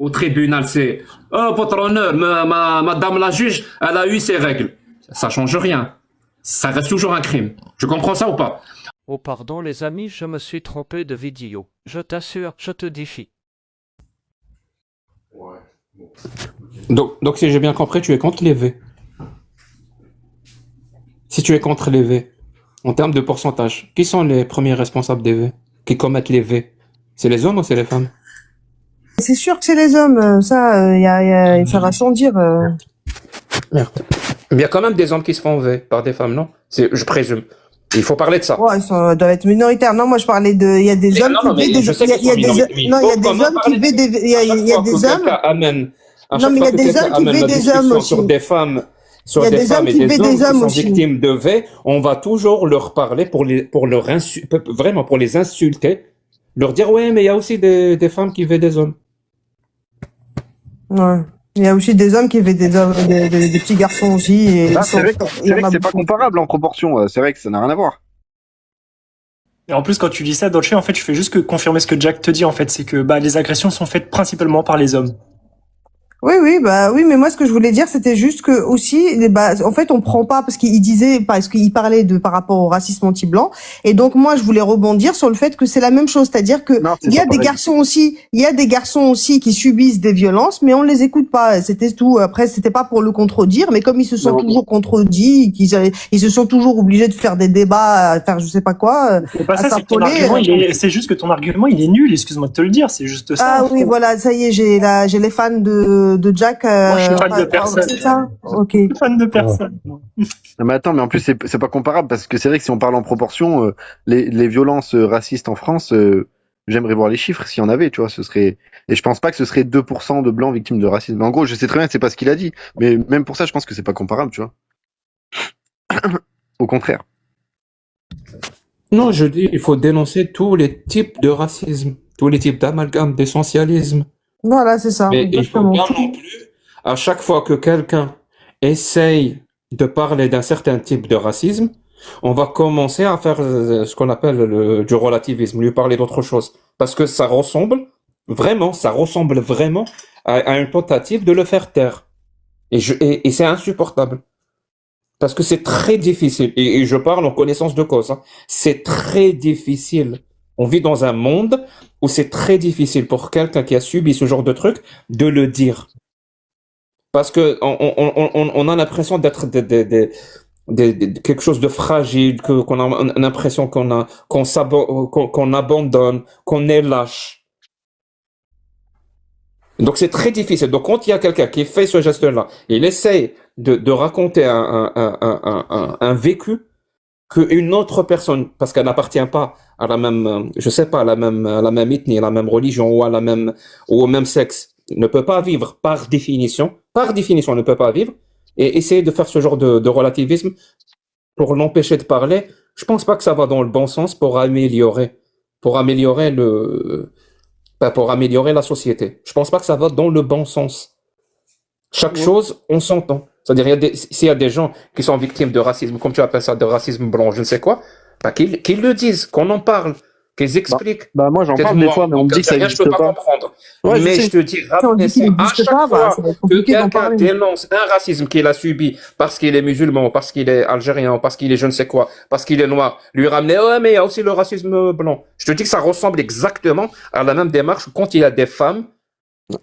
au tribunal, c'est oh, votre honneur, madame la juge, elle a eu ses règles. Ça change rien. Ça reste toujours un crime. Tu comprends ça ou pas? Oh pardon les amis, je me suis trompé de vidéo. Je t'assure, je te défie. Donc, si j'ai bien compris, tu es contre les V. Si tu es contre les V, en termes de pourcentage, qui sont les premiers responsables des V qui commettent les V? C'est les hommes ou c'est les femmes? C'est sûr que c'est les hommes, ça, ça va sans dire. Merde. Mais il y a quand même des hommes qui se font V par des femmes, non? Je présume. Il faut parler de ça. Ouais, doivent être minoritaires. Non, moi je parlais de, il y a des hommes qui V des, il y a des, non, il y a des hommes qui V des, il y a des hommes. Non, mais il y a des hommes qui V des hommes aussi. Sur des femmes, il y a des hommes qui V des hommes aussi. Victimes de V, on va toujours leur parler pour vraiment pour les insulter, leur dire ouais, mais il y a aussi des femmes qui V des hommes. Ouais. Il y a aussi des hommes qui V des hommes, des petits garçons aussi. Et c'est vrai que c'est pas comparable en proportion. C'est vrai que ça n'a rien à voir. Et en plus, quand tu dis ça, Dolce, en fait, je fais juste que confirmer ce que Jack te dit, en fait, c'est que les agressions sont faites principalement par les hommes. Oui, mais moi ce que je voulais dire c'était juste que aussi, en fait on prend pas parce qu'il parlait par rapport au racisme anti-blanc et donc moi je voulais rebondir sur le fait que c'est la même chose, c'est-à-dire que il y a des garçons aussi qui subissent des violences mais on les écoute pas, c'était tout. Après c'était pas pour le contredire mais comme ils se sont toujours contredits, ils se sont toujours obligés de faire des débats, faire je sais pas quoi. C'est pas ça, c'est que ton argument c'est juste que ton argument il est nul, excuse-moi de te le dire, c'est juste ça. Ah oui, voilà, ça y est, j'ai les fans de Jack. Moi, je suis fan de personne. C'est ça? Ok. Je suis fan de personne. Non, mais attends, mais en plus, c'est pas comparable parce que c'est vrai que si on parle en proportion, les violences racistes en France, j'aimerais voir les chiffres s'il y en avait, tu vois, et je pense pas que ce serait 2% de blancs victimes de racisme. Mais en gros, je sais très bien que c'est pas ce qu'il a dit, mais même pour ça, je pense que c'est pas comparable, tu vois. Au contraire. Non, je dis, il faut dénoncer tous les types de racisme, tous les types d'amalgame, d'essentialisme. Voilà, c'est ça. Mais il faut bien non plus, à chaque fois que quelqu'un essaye de parler d'un certain type de racisme, on va commencer à faire ce qu'on appelle du relativisme, lui parler d'autre chose. Parce que ça ressemble vraiment à une tentative de le faire taire. Et c'est insupportable. Parce que c'est très difficile, et je parle en connaissance de cause, hein. C'est très difficile. On vit dans un monde où c'est très difficile pour quelqu'un qui a subi ce genre de truc de le dire. Parce que on a l'impression d'être quelque chose de fragile, qu'on a l'impression qu'on abandonne, qu'on est lâche. Donc c'est très difficile. Donc quand il y a quelqu'un qui fait ce geste-là, il essaye de raconter un vécu qu'une autre personne, parce qu'elle n'appartient pas à la même, je sais pas, à la même ethnie, à la même religion ou ou au même sexe, ne peut pas vivre par définition, ne peut pas vivre, et essayer de faire ce genre de relativisme pour l'empêcher de parler, je pense pas que ça va dans le bon sens pour améliorer la société. Je pense pas que ça va dans le bon sens. Chaque chose, on s'entend. C'est-à-dire, s'il y a des gens qui sont victimes de racisme, comme tu appelles ça, de racisme blanc, je ne sais quoi, qu'ils le disent, qu'on en parle, qu'ils expliquent. Moi, j'en parle des fois, mais on me dit que ça n'existe pas. Je peux pas comprendre. Ouais, mais je te dis, rappelez ça, à chaque fois que quelqu'un dénonce un racisme qu'il a subi parce qu'il est musulman, parce qu'il est algérien, parce qu'il est je ne sais quoi, parce qu'il est noir, lui ramener, ouais, mais il y a aussi le racisme blanc. Je te dis que ça ressemble exactement à la même démarche quand il y a des femmes,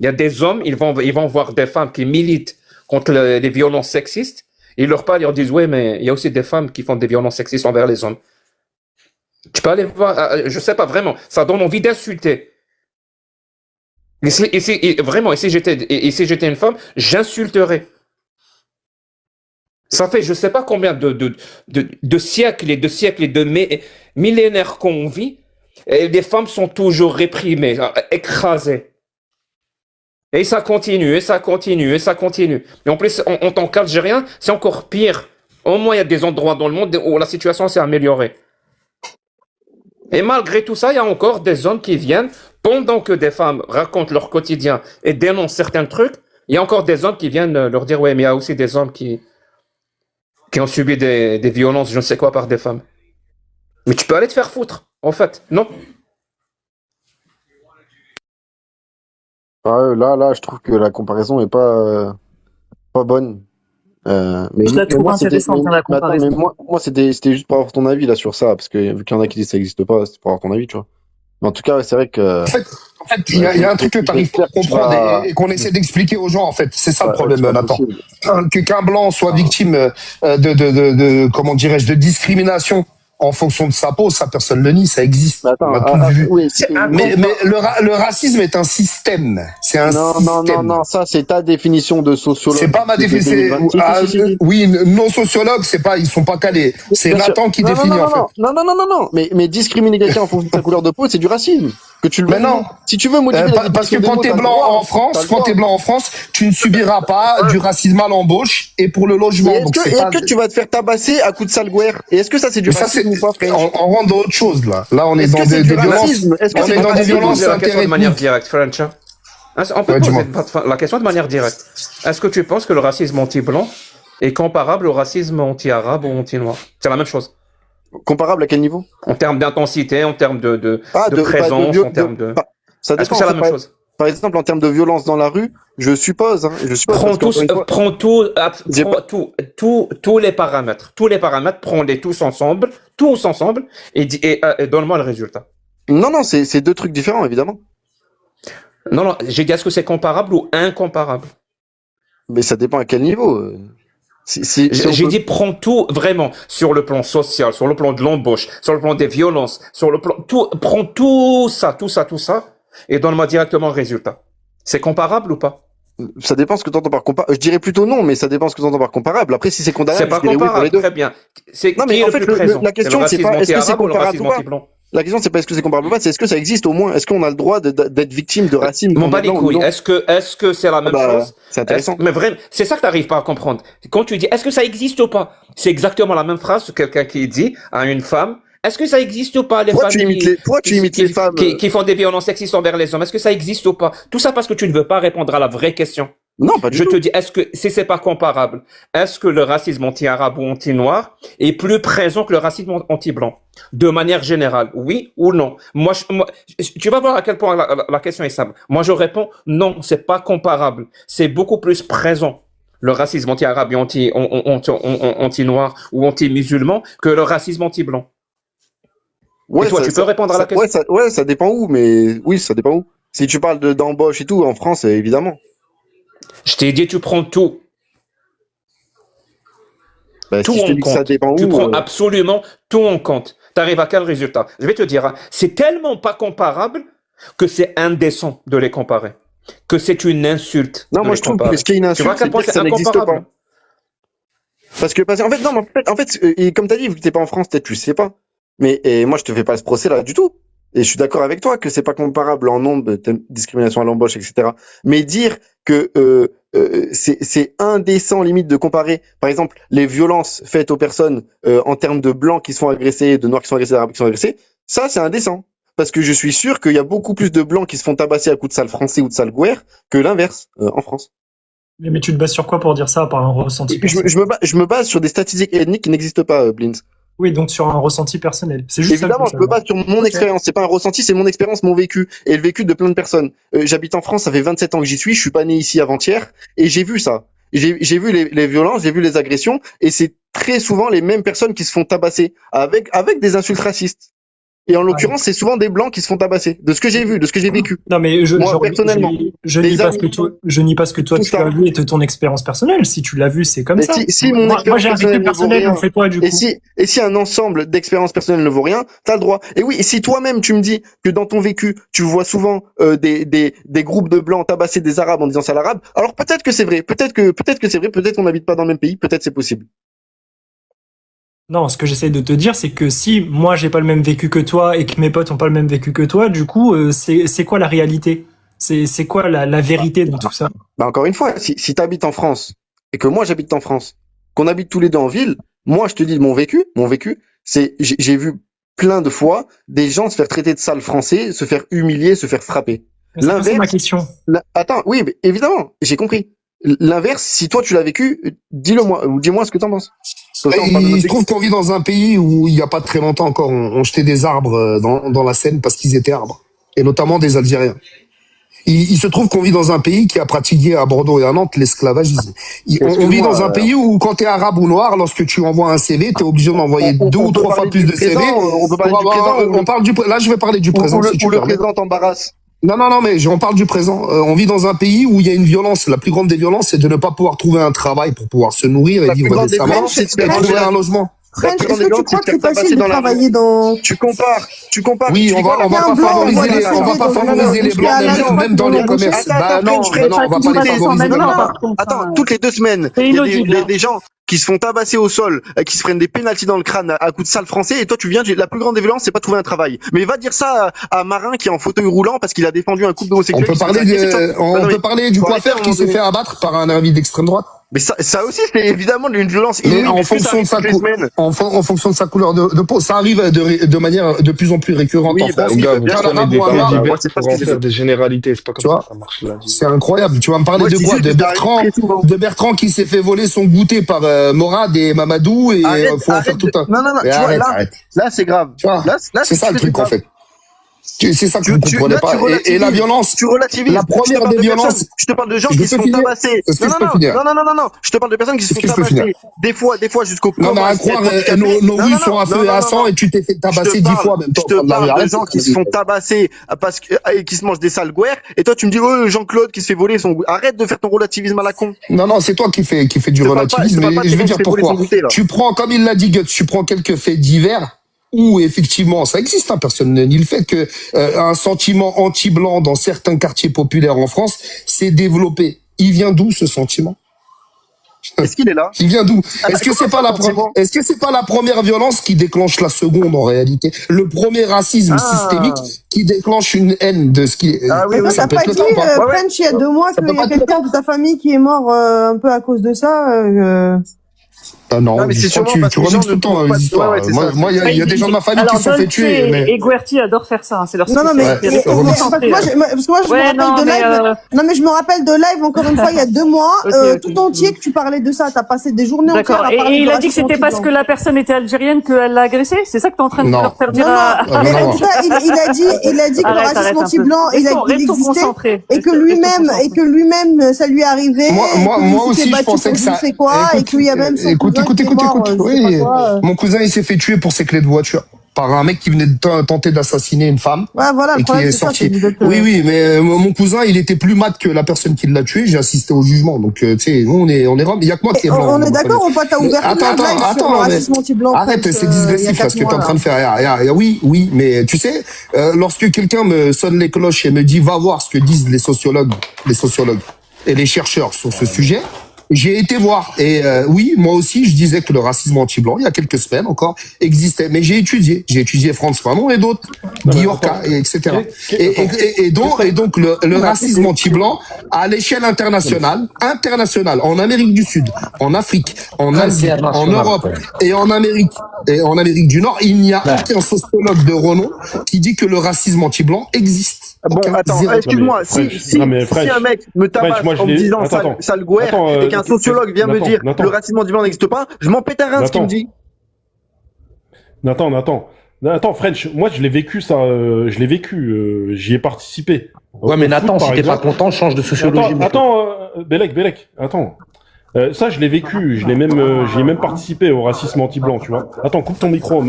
il y a des hommes, ils vont voir des femmes qui militent contre les violences sexistes, ils leur parlent, ils leur disent, ouais, mais il y a aussi des femmes qui font des violences sexistes envers les hommes. Tu peux aller voir, je sais pas vraiment, ça donne envie d'insulter. Et si j'étais une femme, j'insulterais. Ça fait je sais pas combien de siècles et de millénaires qu'on vit, et les femmes sont toujours réprimées, écrasées. Et ça continue. Et en plus, en tant qu'Algérien, c'est encore pire. Au moins, il y a des endroits dans le monde où la situation s'est améliorée. Et malgré tout ça, il y a encore des hommes qui viennent, pendant que des femmes racontent leur quotidien et dénoncent certains trucs, il y a encore des hommes qui viennent leur dire, ouais, mais il y a aussi des hommes qui ont subi des violences, je ne sais quoi, par des femmes. Mais tu peux aller te faire foutre, en fait, non? Là, je trouve que la comparaison est pas bonne. Mais, Je la mais trouve moi, c'était, intéressante, hein, la mais attends, comparaison. mais moi, c'était juste pour avoir ton avis là sur ça, parce que vu qu'il y en a qui disent que ça n'existe pas, c'est pour avoir ton avis, tu vois. Mais en tout cas, ouais, c'est vrai que En fait, il y a un truc que tu n'arrives pas à j'espère que tu comprendre vas. et qu'on essaie d'expliquer aux gens, en fait. C'est ça le Ouais, problème, c'est pas Nathan. possible. Qu'un blanc soit victime comment dirais-je, de discrimination en fonction de sa peau, ça, personne ne le nie, ça existe. Mais attends, On a tous vu. oui, Mais le racisme est un système. C'est un non, système. ça c'est ta définition de sociologue. C'est pas ma de définition. 2020. Si. Oui, nos sociologues, c'est pas, ils sont pas calés. C'est Bien sûr. Nathan qui Non, définit, en fait. non. Mais discriminer quelqu'un en fonction de sa couleur de peau, c'est du racisme. Que tu le Mais veuilles non. ou non. Si tu veux modifier la Parce que définition des quand mots, t'es t'as le blanc droit. en T'as France, le quand droit. t'es blanc en France, tu ne subiras pas du racisme à l'embauche et pour le logement. Et Donc c'est est-ce pas. que tu vas te faire tabasser à coups de sale guerre? Et est-ce que ça c'est du Mais ça, c'est, racisme ou pas, frère? on rentre dans autre chose, là. Là, on est Est-ce dans que c'est des du violences. racisme? Est-ce que On c'est est du dans des racisme? violences Poser la question de manière interethniques. directe, French. On peut Ouais, poser dis-moi. la question de manière directe. Est-ce que tu penses que le racisme anti-blanc est comparable au racisme anti-arabe ou anti-noir? C'est la même chose. Comparable à quel niveau? En termes d'intensité, en termes de Pas présence, de- en termes de... Ça Est-ce que dépend. c'est la En fait, même chose? par exemple, en termes de violence dans la rue, je suppose Prends parce qu'encore une fois, j'ai pas- tous les paramètres, prends-les tous ensemble, et donne-moi le résultat. non, c'est deux trucs différents, évidemment. Non, j'ai dit est-ce que c'est comparable ou incomparable? Mais ça dépend à quel niveau. Si on J'ai peut- dit prends tout vraiment sur le plan social, sur le plan de l'embauche, sur le plan des violences, sur le plan prends tout ça, et donne-moi directement le résultat. C'est comparable ou pas? Ça dépend ce que tu entends par comparable. Je dirais plutôt non, mais ça dépend ce que tu entends par comparable. Après, si c'est C'est condamnable, pas je dirais oui pour les comparable, deux. très bien. C'est Non, qui mais est en le fait, plus présent? la question, C'est c'est le pas racisme est-ce que c'est anti-arabe ou le comparable racisme ou pas. anti-blanc? La question, c'est pas est-ce que c'est comparable ou pas, c'est est-ce que ça existe au moins. Est-ce qu'on a le droit d'être victime de racisme M'en quand on bats est les blanc ou couilles. non? Est-ce que c'est la même chose? C'est intéressant. Mais vraiment, c'est ça que t'arrives pas à comprendre. Quand tu dis, est-ce que ça existe ou pas? C'est exactement la même phrase que quelqu'un qui dit à une femme, est-ce que ça existe ou pas, les Pourquoi femmes tu imites les femmes? qui font des violences sexistes envers les hommes? Est-ce que ça existe ou pas? Tout ça parce que tu ne veux pas répondre à la vraie question. Non, pas du Je tout. te dis, est-ce que, si c'est pas comparable, est-ce que le racisme anti-arabe ou anti-noir est plus présent que le racisme anti-blanc? De manière générale, oui ou non? Tu vas voir à quel point la question est simple. Moi, je réponds, non, c'est pas comparable. C'est beaucoup plus présent, le racisme anti-arabe et anti-noir ou anti-musulman, que le racisme anti-blanc. Ouais, Et toi, tu peux répondre à la question? Ouais, ça dépend où, mais oui, ça dépend où. Si tu parles d'embauche et tout, en France, évidemment. Je t'ai dit, tu prends tout. Bah, Tout si je te en dis que ça compte. dépend Tu où, prends absolument tout en compte. Tu arrives à quel résultat? Je vais te dire, hein, c'est tellement pas comparable que c'est indécent de les comparer. Que c'est une insulte. non, de moi les je trouve comparer. que ce qui est une Tu vois à insulte, quel c'est point dire que c'est ça n'existe incomparable? pas. Parce que, en fait, non, mais en fait, et comme t'as dit, vu que t'es pas en France, peut-être tu sais pas. Mais et moi, je te fais pas ce procès là du tout. Et je suis d'accord avec toi que c'est pas comparable en nombre de discrimination à l'embauche, etc. Mais dire que c'est indécent limite de comparer, par exemple, les violences faites aux personnes en termes de blancs qui se font agresser, de noirs qui sont agressés, d'arabes qui sont agressés, ça c'est indécent. Parce que je suis sûr qu'il y a beaucoup plus de blancs qui se font tabasser à coups de sale français ou de sale guerre que l'inverse en France. Mais tu te bases sur quoi pour dire ça, par un ressenti Et puis, personnel? je me base sur des statistiques ethniques qui n'existent pas, Blins. Oui, donc sur un ressenti personnel. C'est juste Évidemment, ça je que me base sur mon expérience. C'est pas un ressenti, c'est mon expérience, mon vécu et le vécu de plein de personnes. J'habite en France, ça fait 27 ans que j'y suis. Je suis pas né ici avant-hier et j'ai vu ça. J'ai vu les violences, j'ai vu les agressions et c'est très souvent les mêmes personnes qui se font tabasser avec des insultes racistes. Et en l'occurrence, c'est souvent des blancs qui se font tabasser. De ce que j'ai vu, de ce que j'ai vécu. Non, mais Moi, personnellement, je les nie pas ce que amis, toi, je nie pas ce que toi tout tu ça. as vu et de ton expérience personnelle. Si tu l'as vu, c'est comme Mais ça. si mon Moi, expérience j'ai un vécu personnelle ne vaut personnel, rien, on fait quoi du coup? et si un ensemble d'expériences personnelles ne vaut rien, t'as le droit. Et oui, et si toi-même tu me dis que dans ton vécu, tu vois souvent des groupes de blancs tabasser des arabes en disant c'est l'arabe, alors peut-être que c'est vrai, peut-être que c'est vrai, peut-être qu'on n'habite pas dans le même pays, peut-être c'est possible. Non, ce que j'essaie de te dire, c'est que si moi j'ai pas le même vécu que toi et que mes potes ont pas le même vécu que toi, du coup, c'est quoi la réalité? C'est quoi la vérité dans tout ça? Bah encore une fois, si t'habites en France et que moi j'habite en France, qu'on habite tous les deux en ville, moi je te dis mon vécu, c'est j'ai vu plein de fois des gens se faire traiter de sales français, se faire humilier, se faire frapper. C'est pas ça ma L'inverse, question. attends, oui, mais évidemment, j'ai compris. L'inverse, si toi tu l'as vécu, dis-le moi, ou dis-moi ce que t'en penses. Comme ça, on parle de Il notre se trouve qu'on vit dans un pays où il n'y a pas très longtemps encore, on jetait des arbres dans la Seine parce qu'ils étaient arbres. Et notamment des Algériens. Il se trouve qu'on vit dans un pays qui a pratiqué à Bordeaux et à Nantes l'esclavagisme. On vit dans un pays où quand tu es arabe ou noir, lorsque tu envoies un CV, tu es obligé d'envoyer deux ou trois fois plus de CV. On peut parler du présent. Là, je vais parler du présent. Si tu Ou le permets. présent t'embarrasse. Non, mais on parle du présent. On vit dans un pays où il y a une violence. La plus grande des violences, c'est de ne pas pouvoir trouver un travail pour pouvoir se nourrir et La plus vivre grande des décemment violences, c'est et trouver un logement. French, est-ce que tu crois que c'est facile de travailler dans... Tu compares. Oui, on va pas favoriser les blancs, même dans les commerces. Bah non, on va pas les favoriser. Attends, toutes les 2 semaines, il y a des gens qui se font tabasser au sol, qui se prennent des pénaltys dans le crâne à coups de sale français, et toi tu viens, la plus grande des violences, c'est pas trouver un travail. Mais va dire ça à Marin qui est en fauteuil roulant parce qu'il a défendu un couple d'homosexuels. On peut parler du coiffeur qui s'est fait abattre par un invité d'extrême droite. Mais ça aussi, c'est évidemment une violence Mais inouïe. en fonction de sa couleur de peau, ça arrive de manière de plus en plus récurrente en France. Pour en faire des généralités, c'est pas comme ça que ça marche là. C'est incroyable. Tu vas me parler de quoi? De Bertrand qui s'est fait voler son goûter par Morad et Mamadou et faut en faire tout un. Non, tu vois, là c'est grave. Là, c'est ça le truc en fait. C'est ça que vous comprenez pas. Et la violence, tu relativises. La première des violences. Je te parle de gens qui se font tabasser. Non. Je te parle de personnes qui se font tabasser. Des fois jusqu'au Non, mais à croire, nos rues sont à feu et à sang et tu t'es fait tabasser 10 fois même temps. Je te parle de gens qui se font tabasser et qui se mangent des sales guerres. Et toi, tu me dis, oh, Jean-Claude qui se fait voler son. Arrête de faire ton relativisme à la con. Non, c'est toi qui fais du relativisme. Mais je vais dire pourquoi. Tu prends, comme il l'a dit Guts, tu prends quelques faits divers. Où effectivement ça existe, personne ne nie le fait que un sentiment anti-blanc dans certains quartiers populaires en France s'est développé. Il vient d'où ce sentiment? Est-ce qu'il est là? Il vient d'où? Est-ce que c'est pas la première violence qui déclenche la seconde en réalité? Le premier racisme systémique qui déclenche une haine de ce qui est. Ah oui, t'as pas dit, French, il y a 2 mois qu'il y a quelqu'un de ta famille qui est mort un peu à cause de ça. Non, mais c'est sûrement tu remixes tout le temps les histoires. Moi, il y a des gens de ma famille qui se sont fait tuer. Et Guerti adorent faire ça, c'est leur Non, mais parce que moi, je me rappelle de live. Non, mais je me rappelle de live encore une fois il y a 2 mois, tout entier que tu parlais de ça. T'as passé des journées entières à parler. Et il a dit que c'était parce que la personne était algérienne qu'elle l'a agressé. C'est ça que t'es en train de leur faire dire. En tout cas, il a dit que le racisme anti-blanc, il existait et que lui-même, ça lui arrivait. Moi aussi, je pensais que ça. Et qu'il y a même Écoute. Oui, mon cousin, il s'est fait tuer pour ses clés de voiture par un mec qui venait de tenter d'assassiner une femme. Ouais, voilà, et qui est sorti. Oui, mais mon cousin, il était plus mat que la personne qui l'a tué. J'ai assisté au jugement. Donc, tu sais, nous, on est il y a que moi qui est blanc. On est d'accord ou pas? T'as ouvert attends, le racisme anti-blanc. Arrête, c'est digressif parce que t'es en train de faire. Oui, mais tu sais, lorsque quelqu'un me sonne les cloches et me dit va voir ce que disent les sociologues et les chercheurs sur ce sujet. J'ai été voir et oui, moi aussi, je disais que le racisme anti-blanc, il y a quelques semaines encore, existait. Mais j'ai étudié Frantz Fanon et d'autres, Guy Yorka, etc. Et donc le racisme anti-blanc à l'échelle internationale, en Amérique du Sud, en Afrique, en Asie, en Europe et en Amérique du Nord, il n'y a aucun sociologue de renom qui dit que le racisme anti-blanc existe. Bon, attends, excuse-moi, si un mec me tabasse en me disant sale guerre et qu'un sociologue vient me dire le racisme anti-blanc n'existe pas, je m'en pète un rein ce qu'il me dit. Attends, French, moi je l'ai vécu ça, j'y ai participé. Ouais, mais Nathan, si t'es pas content, change de sociologie. Attends, Belek, attends. Ça, je l'ai vécu, j'y ai même participé au racisme anti-blanc, tu vois. Attends, coupe ton micro,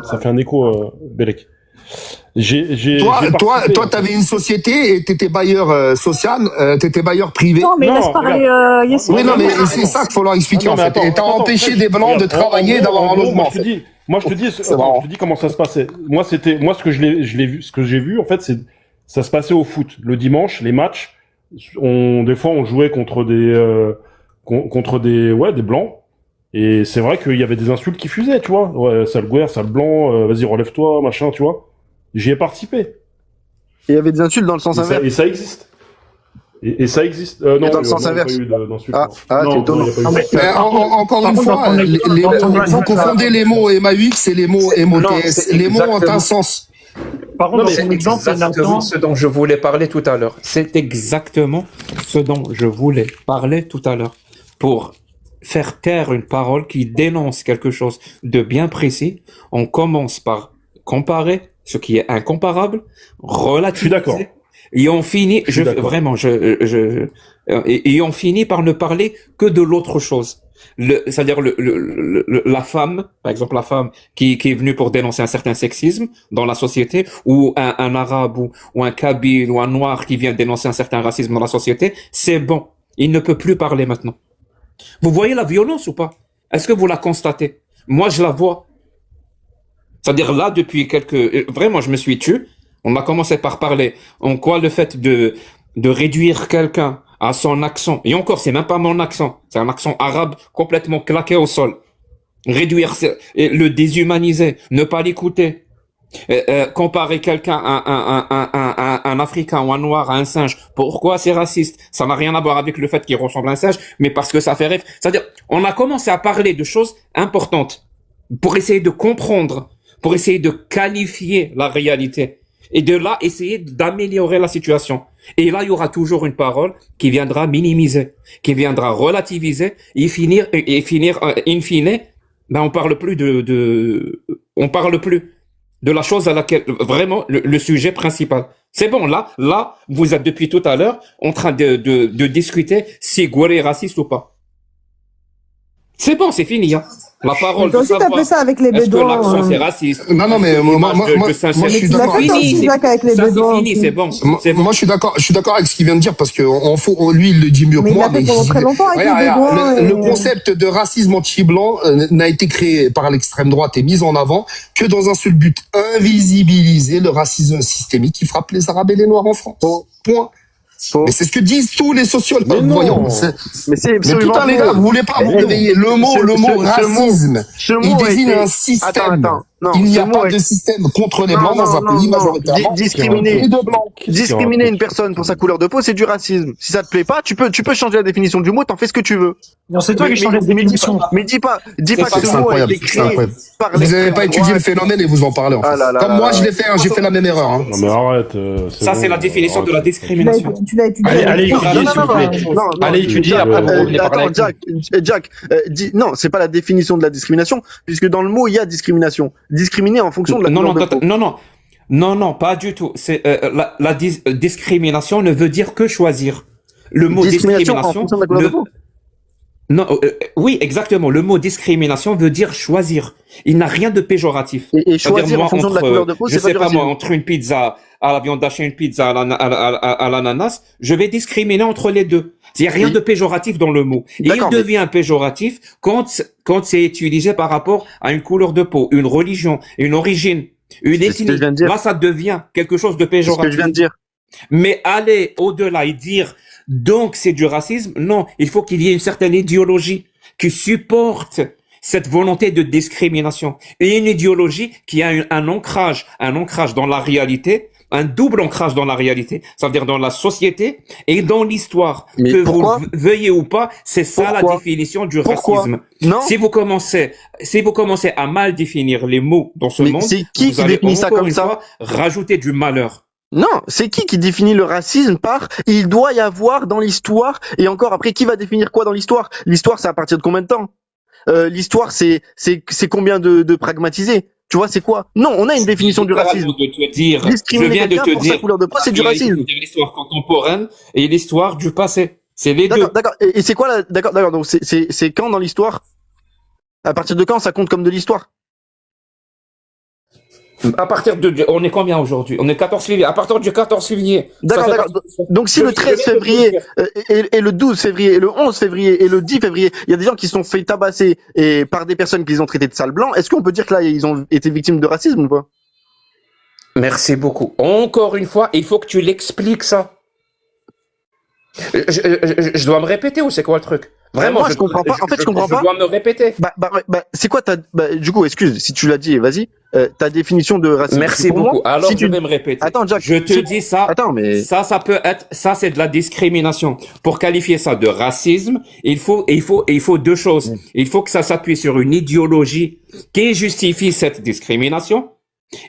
ça fait un écho, Belek. Toi, t'avais une société et t'étais bailleur social, t'étais bailleur privé. Non, mais laisse parler Yassine. Oui, non, mais c'est ça qu'il faut leur expliquer, en fait. Et t'as empêché des blancs de travailler, d'avoir un logement. Moi, je te dis comment ça se passait. Moi, ce que j'ai vu, en fait, ça se passait au foot. Le dimanche, les matchs, des fois, on jouait contre des blancs. Et c'est vrai qu'il y avait des insultes qui fusaient, tu vois. Ouais, sale guerre, sale blanc, vas-y, relève-toi, machin, tu vois. J'y ai participé. Et il y avait des insultes dans le sens inverse. Et ça existe. Et ça existe. Non, dans le sens inverse. C'est étonnant. Encore une fois, vous confondez les mots MAUX et les mots MOTS. Les mots ont un sens. Par contre, c'est exactement ce dont je voulais parler tout à l'heure. C'est exactement ce dont je voulais parler tout à l'heure. Pour faire taire une parole qui dénonce quelque chose de bien précis, on commence par comparer ce qui est incomparable, relativiser. Et on finit, Je suis d'accord. vraiment, et on finit par ne parler que de l'autre chose. C'est-à-dire la femme, par exemple la femme qui est venue pour dénoncer un certain sexisme dans la société, ou un arabe ou un kabyle ou un noir qui vient dénoncer un certain racisme dans la société, c'est bon. Il ne peut plus parler maintenant. Vous voyez la violence ou pas? Est-ce que vous la constatez? Moi, je la vois. C'est-à-dire là, depuis vraiment, je me suis tué. On a commencé par parler en quoi le fait de réduire quelqu'un à son accent, et encore, c'est même pas mon accent, c'est un accent arabe complètement claqué au sol. Réduire, le déshumaniser, ne pas l'écouter. Comparer quelqu'un à un Africain ou un Noir à un singe. Pourquoi c'est raciste? Ça n'a rien à voir avec le fait qu'il ressemble à un singe, mais parce que ça fait rêve. C'est-à-dire, on a commencé à parler de choses importantes pour essayer de comprendre, pour essayer de qualifier la réalité. Et de là, essayer d'améliorer la situation. Et là, il y aura toujours une parole qui viendra minimiser, qui viendra relativiser, et finir, in fine, ben, on parle plus on parle plus de la chose à laquelle, vraiment, le sujet principal. C'est bon, là, vous êtes depuis tout à l'heure en train de discuter si Gouéré est raciste ou pas. C'est bon, c'est fini, hein. La parole Toi aussi, t'as fait ça avec les est-ce que Bédouins. l'accent c'est raciste? Non, mais moi, je suis d'accord. Tu l'as fait aussi, Jacques, avec les Ça, Bédouins. c'est fini, c'est bon. C'est bon. Moi, je suis d'accord avec ce qu'il vient de dire parce que lui, il le dit mieux que Mais il moi. l'a fait pendant très longtemps avec les Bédouins. Le concept de racisme anti-blanc n'a été créé par l'extrême droite et mis en avant que dans un seul but, invisibiliser le racisme systémique qui frappe les Arabes et les Noirs en France. Point. Mais c'est ce que disent tous les sociologues. Mais non. Voyons. Mais c'est Mais absolument putain, les gars, vous voulez pas vous réveiller. Le mot racisme, il désigne un système. Non, Il n'y a pas de système contre les blancs dans un pays majoritairement. Discriminer une personne pour sa couleur de peau, c'est du racisme. Si ça te plaît pas, tu peux changer la définition du mot, t'en fais ce que tu veux. Non, c'est toi qui change la définition. Mais dis pas que C'est ce mot a incroyable. été C'est créé incroyable. par Vous n'avez pas l'extrême étudié le droite. phénomène et vous en parlez en fait. Ah là là Comme là moi, là. je l'ai fait, j'ai fait la même erreur. Hein. Non mais arrête. Ça, c'est la définition de la discrimination. Tu l'as étudié. Allez, Non, étudiez, non, s'il non, vous plaît. non, non, Allez étudier, après vous revenez parler Attends, avec nous. Jack, non, c'est pas la définition de la discrimination, puisque dans le mot il y a discrimination. Discriminer en fonction de la couleur de peau. Non, pas du tout. C'est la discrimination ne veut dire que choisir. Le mot Discrimination en discrimination fonction de la couleur de peau. non, oui, exactement. Le mot discrimination veut dire choisir. Il n'a rien de péjoratif. Et C'est-à-dire, choisir moi, en fonction de la entre, couleur de peau, je c'est pas sais du pas moi, racisme. entre une pizza à la viande hachée et une pizza à l'ananas, je vais discriminer entre les deux. Il n'y a rien Oui. de péjoratif dans le mot. Et il D'accord, mais- devient péjoratif quand c'est utilisé par rapport à une couleur de peau, une religion, une origine, une C'est ce que ethnie. je viens de dire. Là, ça devient quelque chose de C'est ce que péjoratif. je viens de dire. Mais aller au-delà et dire donc c'est du racisme, non, il faut qu'il y ait une certaine idéologie qui supporte cette volonté de discrimination et une idéologie qui a un ancrage dans la réalité, un double ancrage dans la réalité, ça veut dire dans la société et dans l'histoire. Mais Que pourquoi? vous veuillez ou pas, c'est ça la Pourquoi? définition du Pourquoi? racisme. Non. Si vous commencez à mal définir les mots dans ce Mais monde, c'est qui vous qui allez définit ça encore comme une ça? fois rajouter du malheur. Non, c'est qui définit le racisme par il doit y avoir dans l'histoire, et encore après qui va définir quoi dans l'histoire? L'histoire, c'est à partir de combien de temps? L'histoire, c'est combien de pragmatisé? Tu vois, c'est quoi? Non, on a une définition du racisme. De te dire, je Discriminer viens de quelqu'un te pour sa dire, couleur de peau, c'est du racisme. l'histoire contemporaine et l'histoire du passé. C'est les deux. D'accord, d'accord. Et c'est quoi d'accord, donc c'est quand dans l'histoire? À partir de quand ça compte comme de l'histoire? À partir on est combien aujourd'hui? On est 14 février. À partir du 14 février. D'accord, ça fait d'accord. partie- Donc si Je- le 13 je viens de te février dire. et le 12 février et le 11 février et le 10 février, il y a des gens qui se sont fait tabasser et par des personnes qu'ils ont traitées de sales blancs, est-ce qu'on peut dire que là ils ont été victimes de racisme ou pas? Merci beaucoup. Encore une fois, il faut que tu l'expliques ça. Je dois me répéter ou c'est quoi le truc? Vraiment, Moi, je comprends pas. En fait, je comprends pas. Je dois me répéter. C'est quoi du coup, excuse, si tu l'as dit, vas-y, ta définition de racisme. Merci Pour moi, beaucoup. Alors, si je tu- vais me répéter. Attends, Jack. Je te dis ça. Attends, mais. Ça peut être, ça c'est de la discrimination. Pour qualifier ça de racisme, il faut deux choses. Il faut que ça s'appuie sur une idéologie qui justifie cette discrimination.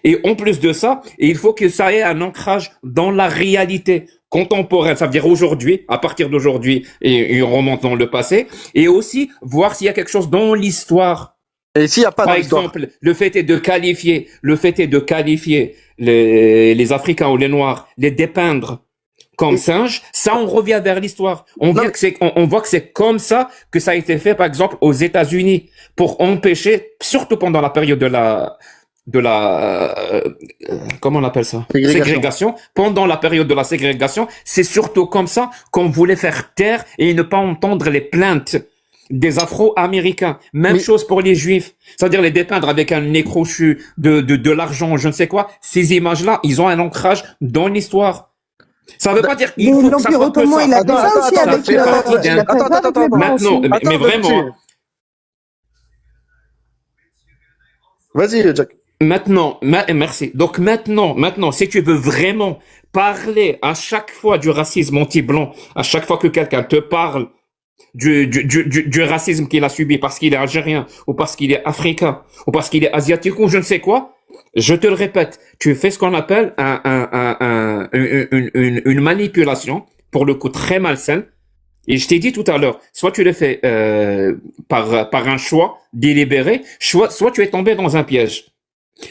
Et en plus de ça, il faut que ça ait un ancrage dans la réalité contemporaine. Ça veut dire aujourd'hui, à partir d'aujourd'hui, et on remonte dans le passé. Et aussi, voir s'il y a quelque chose dans l'histoire. Et s'il n'y a pas Par dans l'histoire. exemple, le fait est de qualifier les Africains ou les Noirs, les dépeindre comme singes, ça, on revient vers l'histoire. On voit que c'est comme ça que ça a été fait, par exemple, aux États-Unis, pour empêcher, surtout pendant la période comment on appelle ça? Ségrégation. Pendant la période de la ségrégation, c'est surtout comme ça qu'on voulait faire taire et ne pas entendre les plaintes des Afro-Américains. Même chose pour les Juifs. C'est-à-dire les dépeindre avec un nez crochu, de l'argent, je ne sais quoi. Ces images-là, ils ont un ancrage dans l'histoire. Ça veut pas dire qu'il faut que ça soit que ça. Il a fait ça aussi avec Attends. Maintenant, mais vraiment. Vas-y, Jack. Maintenant, merci. Donc maintenant, si tu veux vraiment parler à chaque fois du racisme anti-blanc, à chaque fois que quelqu'un te parle du racisme qu'il a subi parce qu'il est algérien, ou parce qu'il est africain, ou parce qu'il est asiatique, ou je ne sais quoi, je te le répète, tu fais ce qu'on appelle une manipulation, pour le coup très malsaine. Et je t'ai dit tout à l'heure, soit tu le fais par un choix délibéré, soit tu es tombé dans un piège.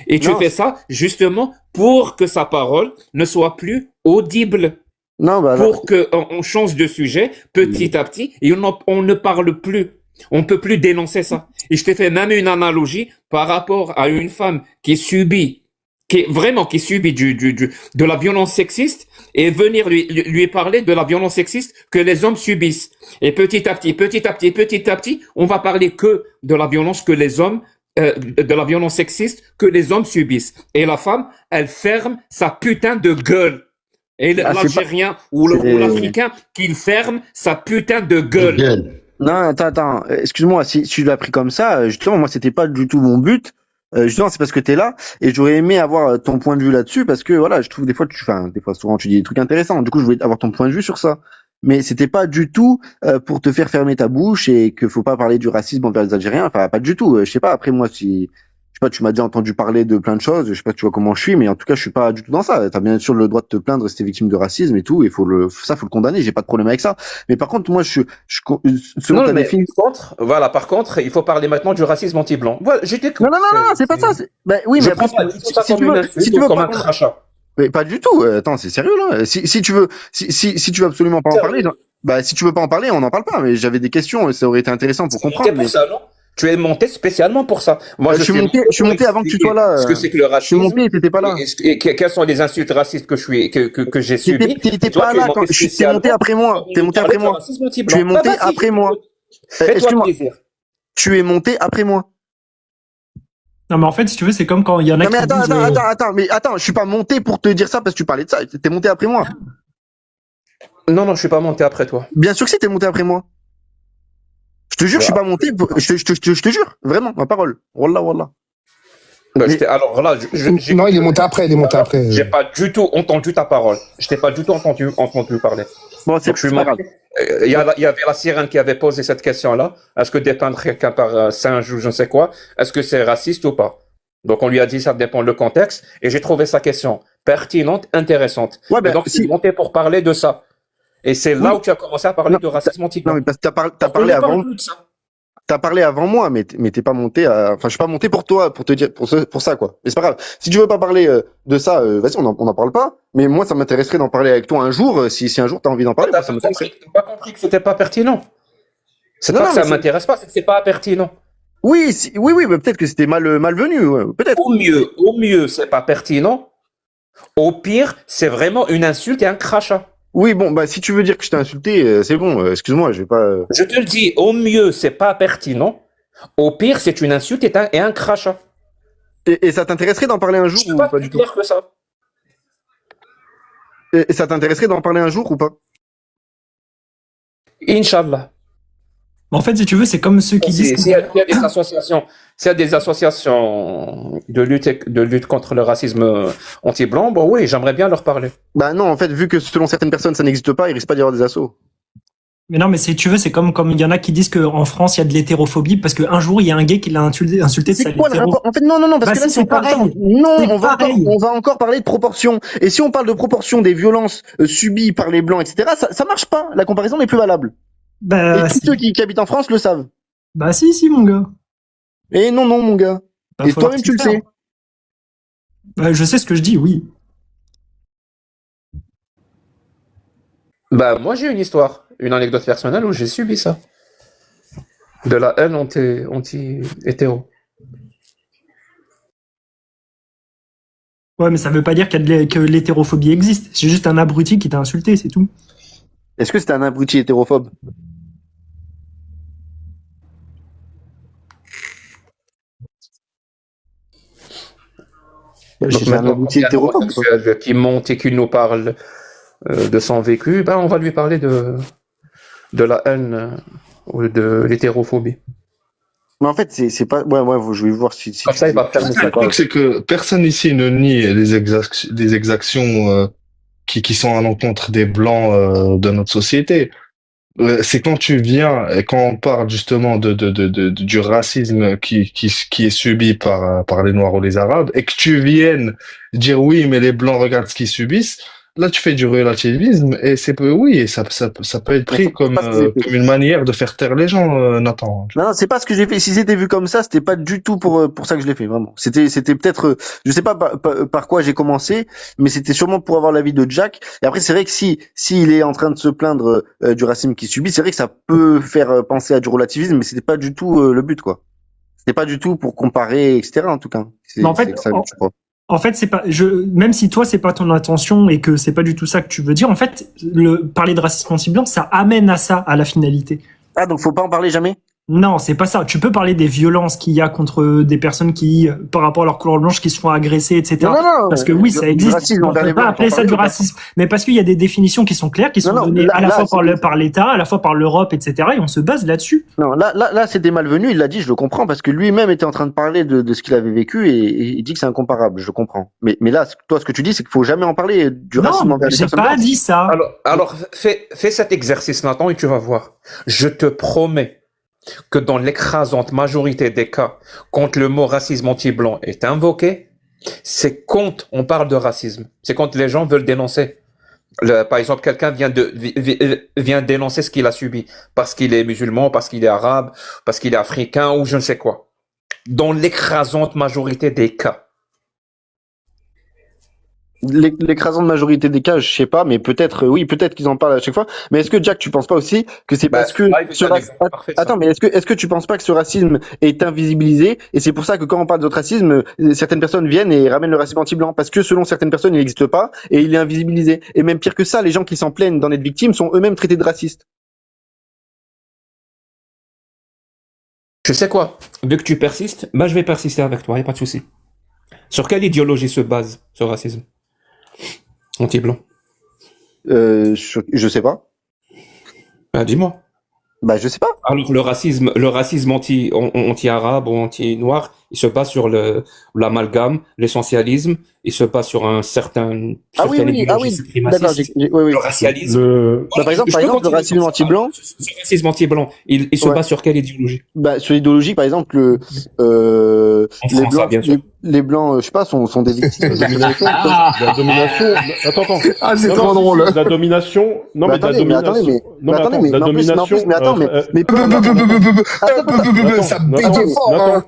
Et tu fais ça justement pour que sa parole ne soit plus audible. Pour qu'on change de sujet petit à petit et on ne parle plus. On peut plus dénoncer ça. Et je t'ai fait même une analogie par rapport à une femme qui subit de la violence sexiste et venir lui parler de la violence sexiste que les hommes subissent. Et petit à petit, on va parler que de la violence que les hommes de la violence sexiste que les hommes subissent. Et la femme, elle ferme sa putain de gueule. Et l'Algérien ou l'Africain, qu'il ferme sa putain de gueule. Non, attends. Excuse-moi, si tu l'as pris comme ça, justement, moi, c'était pas du tout mon but. Justement, c'est parce que t'es là et j'aurais aimé avoir ton point de vue là-dessus parce que voilà, je trouve des fois souvent tu dis des trucs intéressants. Du coup, je voulais avoir ton point de vue sur ça. Mais c'était pas du tout pour te faire fermer ta bouche et que faut pas parler du racisme envers les Algériens. Enfin, pas du tout. Je sais pas. Après moi, si je sais pas, tu m'as déjà entendu parler de plein de choses. Je sais pas, tu vois comment je suis, mais en tout cas, je suis pas du tout dans ça. T'as bien sûr le droit de te plaindre si t'es victime de racisme et tout. Et faut le condamner. J'ai pas de problème avec ça. Mais par contre, moi, selon ta définition. Par contre, il faut parler maintenant du racisme anti-blanc. Voilà, non, c'est pas ça. Ben oui, mais après, si tu veux comme un crachat. Mais pas du tout. Attends, c'est sérieux là. Si tu veux absolument pas en parler, si tu veux pas en parler, on n'en parle pas. Mais j'avais des questions, ça aurait été intéressant pour comprendre. Pour ça, non? Tu es monté spécialement pour ça. Moi, je suis monté avant que tu sois là. Ce que c'est que le racisme. Je suis monté et t'étais pas là. Et quelles sont les insultes racistes que j'ai subies? T'étais pas là quand tu t'es monté après moi. Tu es monté après moi. Fais-toi plaisir. Tu es monté après moi. Non, mais en fait, si tu veux, c'est comme quand il y en a qui disent... Attends, je suis pas monté pour te dire ça parce que tu parlais de ça. T'es monté après moi. Non, je suis pas monté après toi. Bien sûr que si t'es monté après moi. Je te jure, je suis pas monté. Je te jure, vraiment, ma parole. Wallah. Alors là, non, il est monté après. J'ai pas du tout entendu ta parole. Je t'ai pas du tout entendu parler. Bon, c'est pas grave. Il y avait la sirène qui avait posé cette question-là. Est-ce que dépeindre quelqu'un par singe ou je ne sais quoi, est-ce que c'est raciste ou pas? Donc on lui a dit ça dépend le contexte et j'ai trouvé sa question pertinente, intéressante. Et donc c'est monté pour parler de ça. Et c'est là où tu as commencé à parler de racisme anti-blanc. Non, mais parce que t'as parlé avant. T'as parlé avant moi, mais t'es pas monté enfin, je suis pas monté pour toi, pour te dire, pour ça, quoi. Mais c'est pas grave. Si tu veux pas parler de ça, vas-y, on en parle pas. Mais moi, ça m'intéresserait d'en parler avec toi un jour, si un jour t'as envie d'en parler. T'as pas compris que c'était pas pertinent. C'est pas que ça m'intéresse pas, c'est que c'est pas pertinent. Oui, mais peut-être que c'était malvenu, peut-être. Au mieux, c'est pas pertinent. Au pire, c'est vraiment une insulte et un crachat. Oui, bon, si tu veux dire que je t'ai insulté, c'est bon, excuse-moi, je vais pas... Je te le dis, au mieux, c'est pas pertinent. Au pire, c'est une insulte et un crachat. Et ça t'intéresserait d'en parler un jour ou pas du tout? Clair que ça. Et ça t'intéresserait d'en parler un jour ou pas? Inch'Allah. En fait, si tu veux, c'est comme ceux qui disent... S'il y a des associations de lutte contre le racisme anti-blanc, bon oui, j'aimerais bien leur parler. Non, en fait, vu que selon certaines personnes, ça n'existe pas, il risque pas d'y avoir des assos. Mais non, mais si tu veux, c'est comme il y en a qui disent qu'en France, il y a de l'hétérophobie parce qu'un jour, il y a un gay qui l'a insulté de sa quoi le rapport? En fait, non, parce que là, c'est pareil. On va encore parler de proportion. Et si on parle de proportion des violences subies par les blancs, etc., ça marche pas. La comparaison n'est plus valable. Et tous ceux qui habitent en France le savent. Si, mon gars. Et non, mon gars. Et toi-même, tu le sais. Je sais ce que je dis, oui. Bah, moi, j'ai une histoire, une anecdote personnelle où j'ai subi ça. De la haine anti-hétéro. Ouais, mais ça veut pas dire que l'hétérophobie existe. C'est juste un abruti qui t'a insulté, c'est tout. Est-ce que c'était un abruti hétérophobe? C'est un abruti hétérophobe. Qui monte et qui nous parle de son vécu, ben on va lui parler de la haine ou de l'hétérophobie. Mais en fait, c'est pas. Ouais, je vais voir si. Comme ça, il va faire Le truc, c'est que personne ici ne nie les exactions qui sont à l'encontre des blancs de notre société. C'est quand tu viens et quand on parle justement du racisme qui est subi par les Noirs ou les Arabes et que tu viennes dire oui, mais les blancs regardent ce qu'ils subissent. Là, tu fais du relativisme et et ça peut être pris comme une manière de faire taire les gens, Nathan. Non, c'est pas ce que j'ai fait. Si c'était vu comme ça, c'était pas du tout pour ça que je l'ai fait, vraiment. C'était peut-être, je sais pas par quoi j'ai commencé, mais c'était sûrement pour avoir l'avis de Jack. Et après, c'est vrai que s'il est en train de se plaindre du racisme qu'il subit, c'est vrai que ça peut faire penser à du relativisme, mais c'était pas du tout le but, quoi. C'était pas du tout pour comparer, etc. En tout cas. Mais en fait, en fait, c'est pas, même si toi, c'est pas ton intention et que c'est pas du tout ça que tu veux dire, en fait, parler de racisme anti-blanc, ça amène à ça, à la finalité. Ah, donc faut pas en parler jamais? Non, c'est pas ça. Tu peux parler des violences qu'il y a contre des personnes qui, par rapport à leur couleur blanche, qui se font agresser, etc. Non, parce que oui, ça existe. On peut pas appeler ça du racisme. Mais parce qu'il y a des définitions qui sont claires, qui sont données à la fois par l'État, à la fois par l'Europe, etc. Et on se base là-dessus. Non, là, c'était malvenu. Il l'a dit, je le comprends, parce que lui-même était en train de parler de ce qu'il avait vécu et il dit que c'est incomparable. Je le comprends. Mais là, toi, ce que tu dis, c'est qu'il faut jamais en parler du racisme envers les personnes. Non, j'ai pas dit ça. Alors, fais cet exercice, Nathan, et tu vas voir. Je te promets que dans l'écrasante majorité des cas, quand le mot racisme anti-blanc est invoqué, c'est quand on parle de racisme. C'est quand les gens veulent dénoncer. Par exemple, quelqu'un vient dénoncer ce qu'il a subi parce qu'il est musulman, parce qu'il est arabe, parce qu'il est africain ou je ne sais quoi. Dans l'écrasante majorité des cas. L'écrasante majorité des cas, je sais pas, mais peut-être, oui, peut-être qu'ils en parlent à chaque fois. Mais est-ce que Jack, tu penses pas aussi que c'est parce que attends, mais est-ce que tu penses pas que ce racisme est invisibilisé et c'est pour ça que quand on parle d'autre racisme, certaines personnes viennent et ramènent le racisme anti-blanc parce que selon certaines personnes, il n'existe pas et il est invisibilisé. Et même pire que ça, les gens qui s'en plaignent d'en être victimes sont eux-mêmes traités de racistes. Je sais quoi, vu que tu persistes, je vais persister avec toi, y a pas de souci. Sur quelle idéologie se base ce racisme anti-blanc? Je sais pas. Dis-moi. Je sais pas. Alors le racisme anti-arabe ou anti-noir, il se base sur l'amalgame, l'essentialisme, il se base sur certaine idéologie suprémaciste, le racialisme. Par exemple, le racisme anti-blanc. Le racisme anti-blanc, il se base sur quelle idéologie? Sur l'idéologie, par exemple, les blancs, je sais pas, sont des victimes. La domination. Attends. Ah, c'est trop drôle. La domination. Non, mais la domination. La domination. Ça bégait fort.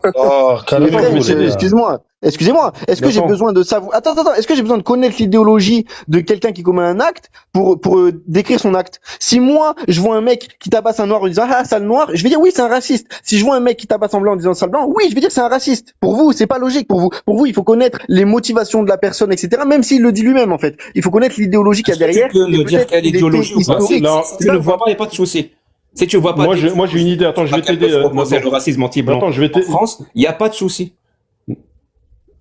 Excusez-moi. Est-ce que j'ai besoin de savoir? Attends. Est-ce que j'ai besoin de connaître l'idéologie de quelqu'un qui commet un acte pour décrire son acte? Si moi, je vois un mec qui tabasse un noir en disant sale noir, je vais dire oui, c'est un raciste. Si je vois un mec qui tabasse un blanc en disant sale blanc, oui, je vais dire c'est un raciste. Pour vous, c'est pas logique. Pour vous, il faut connaître les motivations de la personne, etc. Même s'il le dit lui-même, en fait. Il faut connaître l'idéologie qu'il y a derrière. Tu peux me dire quelle idéologie ou pas? Si tu ne vois pas, il n'y a pas de souci. Si tu vois pas. Moi, j'ai une idée. Attends, je vais t'aider. Le racisme anti-blanc. En France, il n'y a pas de souci.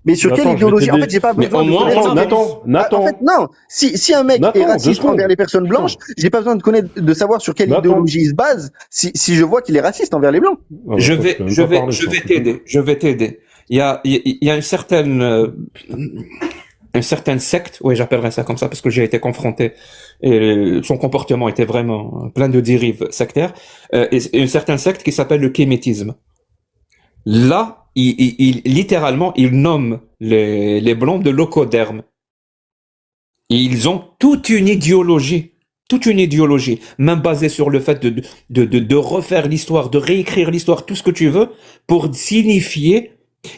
Mais sur quelle idéologie? En fait, j'ai pas besoin de connaître. Nathan. En fait, non. Si un mec est raciste envers les personnes blanches, j'ai pas besoin de savoir sur quelle idéologie il se base si je vois qu'il est raciste envers les blancs. Je vais t'aider. Il y a une certaine secte, oui, j'appellerais ça comme ça parce que j'ai été confronté et son comportement était vraiment plein de dérives sectaires, et une certaine secte qui s'appelle le kémétisme. Là, littéralement, ils nomment les blancs de locodermes. Ils ont toute une idéologie, même basée sur le fait de refaire l'histoire, de réécrire l'histoire, tout ce que tu veux, pour signifier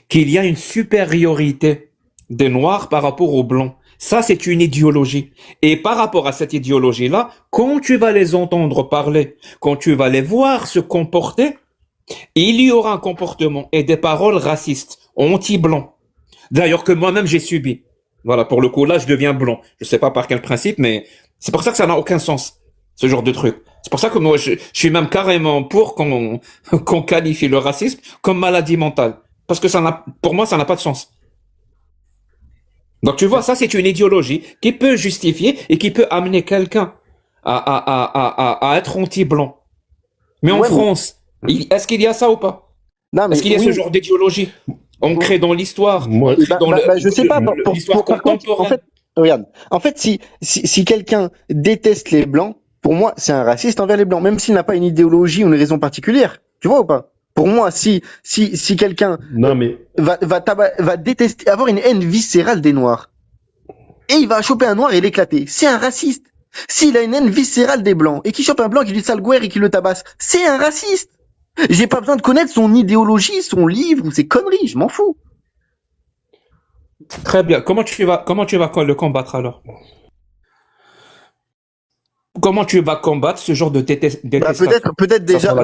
qu'il y a une supériorité des Noirs par rapport aux Blancs. Ça, c'est une idéologie. Et par rapport à cette idéologie-là, quand tu vas les entendre parler, quand tu vas les voir se comporter, il y aura un comportement et des paroles racistes, anti-blancs. D'ailleurs que moi-même j'ai subi. Voilà, pour le coup, là, je deviens blanc. Je sais pas par quel principe, mais c'est pour ça que ça n'a aucun sens, ce genre de truc. C'est pour ça que moi, je suis même carrément pour qu'on qualifie le racisme comme maladie mentale. Parce que pour moi, ça n'a pas de sens. Donc tu vois, ça c'est une idéologie qui peut justifier et qui peut amener quelqu'un à être anti-blanc. Mais en France, est-ce qu'il y a ça ou pas? Est-ce qu'il y a ce genre d'idéologie ancrée dans l'histoire? Je sais pas. L'histoire contemporaine. En fait, regarde. En fait, si quelqu'un déteste les blancs, pour moi, c'est un raciste envers les blancs, même s'il n'a pas une idéologie ou une raison particulière. Tu vois ou pas? Pour moi, si quelqu'un va détester, avoir une haine viscérale des noirs, et il va choper un noir et l'éclater, c'est un raciste. S'il a une haine viscérale des blancs et qu'il chope un blanc qui lui sale guerre et qui le tabasse, c'est un raciste. J'ai pas besoin de connaître son idéologie, son livre ou ses conneries, je m'en fous. Très bien. Comment tu vas le combattre alors? Comment tu vas combattre ce genre de détestation? Peut-être déjà en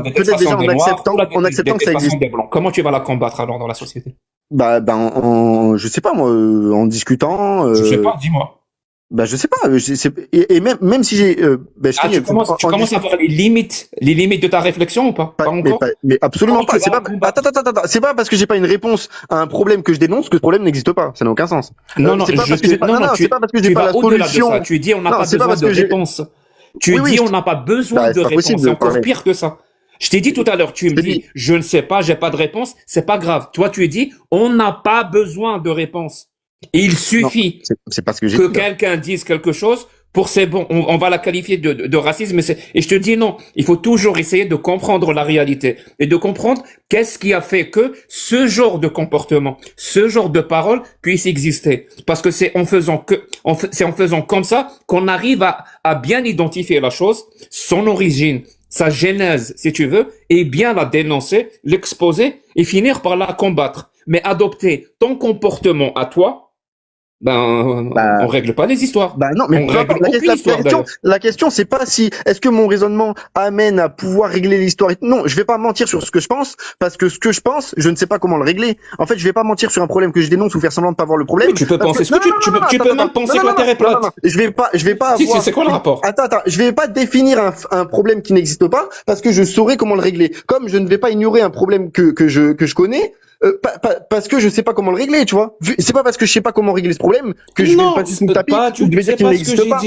acceptant que ça existe. Comment tu vas la combattre alors dans la société? Je sais pas moi, en discutant. Je sais pas, dis-moi. Je sais pas. Et même si j'ai. Tu commences à voir les limites de ta réflexion ou pas? Pas encore. Mais absolument pas. C'est pas. Attends. C'est pas parce que j'ai pas une réponse à un problème que je dénonce que ce problème n'existe pas. Ça n'a aucun sens. C'est pas parce que j'ai pas la solution. Tu dis on n'a pas besoin de réponse. Tu dis on n'a pas besoin de réponse. C'est encore pire que ça. Je t'ai dit tout à l'heure, tu me dis, je ne sais pas, j'ai pas de réponse, c'est pas grave. Toi, tu dis, on n'a pas besoin de réponse. Il suffit que quelqu'un dise quelque chose pour c'est bon, on va la qualifier de racisme. Et je te dis non, il faut toujours essayer de comprendre la réalité et de comprendre qu'est-ce qui a fait que ce genre de comportement, ce genre de parole puisse exister. Parce que c'est en faisant comme ça qu'on arrive à bien identifier la chose, son origine, sa genèse, si tu veux, et bien la dénoncer, l'exposer et finir par la combattre. Mais adopter ton comportement à toi, on règle pas les histoires. Non, mais la question, c'est pas est-ce que mon raisonnement amène à pouvoir régler l'histoire. Non, je vais pas mentir sur ce que je pense, parce que ce que je pense, je ne sais pas comment le régler. En fait, je vais pas mentir sur un problème que je dénonce ou faire semblant de pas voir le problème. Oui, tu peux penser tu peux même penser que la Terre est plate. Je vais pas avoir. C'est quoi le rapport? Attends, je vais pas définir un problème qui n'existe pas, parce que je saurais comment le régler. Comme je ne vais pas ignorer un problème que je connais. Parce que je sais pas comment le régler, tu vois. C'est pas parce que je sais pas comment régler ce problème que je vais pas juste me taper ou je vais dire qu'il n'existe pas.